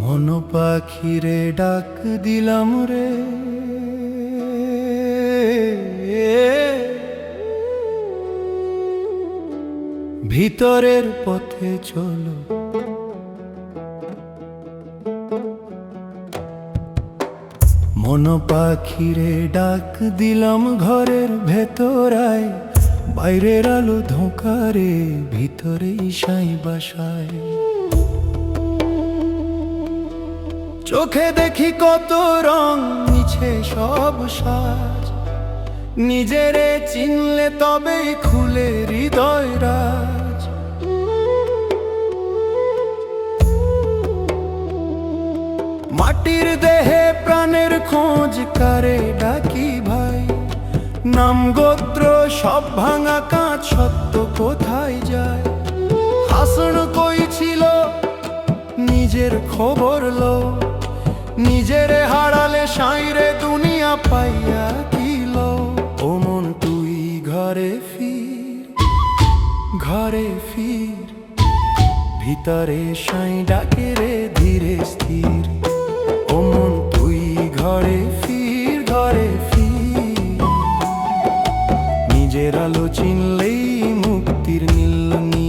মন পাখিরে ডাক দিলাম রে, ভিতরের পথে চলো। মন পাখিরে ডাক দিলাম ঘরের ভেতরায়, বাইরের আলো ধোঁকারে ভিতরে সাই বাসায়। চোখে দেখি কত রং মিছে সব সাজ, নিজেরে চিনলে তবেই খুলে হৃদয় রাজ। মাটির দেহে প্রাণের খোঁজ কারে ডাকি ভাই, নাম গোত্র সব ভাঙা কাঁচ সত্য কোথায় যায়। হাসন কই ছিল নিজের খবর লো, নিজেরে হারালে সাইরে দুনিয়া পাইয়া কিল। ও মন তুই ঘরে ফির, ঘরে ফির, ভিতরে সাই ডাকে রে ধীরে স্থির। ও মন তুই ঘরে ফির, ঘরে ফির, নিজের আলো চিনলেই মুক্তির নীল নীর।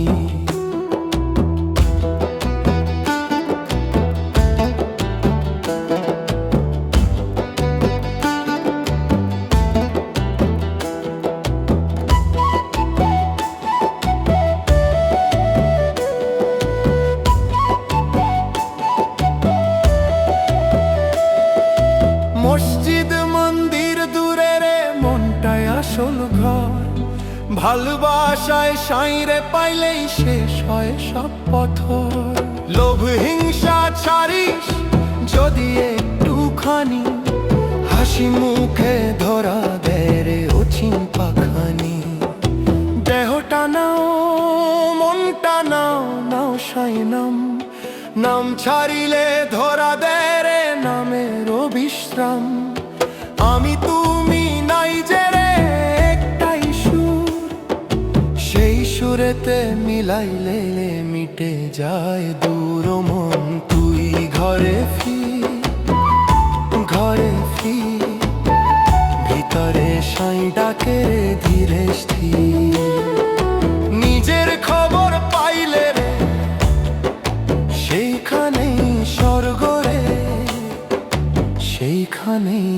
মসজিদ মন্দির দূরে রে, মনটাই আসল ঘর। ভালোবাসায় সাইরে পাইলেই শেষ হয় সব পথর। লোভ হিংসা ছাড়িস যদি একটুখানি, হাসি মুখে ধরা দেয় রে অচিন পাখানি। দেহটা নাও মনটা নাও, নাও সাই নাম, নাম ছাড়িলে ধরা দেয় রে নামের বিশ্রাম। আমি তুমি নাই যে রে একটাই সুর, সেই সুরেতে মিলাইলে মিটে যায় দূর। মন তুই ঘরে ফির, ঘরে ফির, ভিতরে সাই ডাকে ধীরে স্থির। নিজের খবর পাইলে রে সেইখানেই স্বর্গ রে, সেইখানেই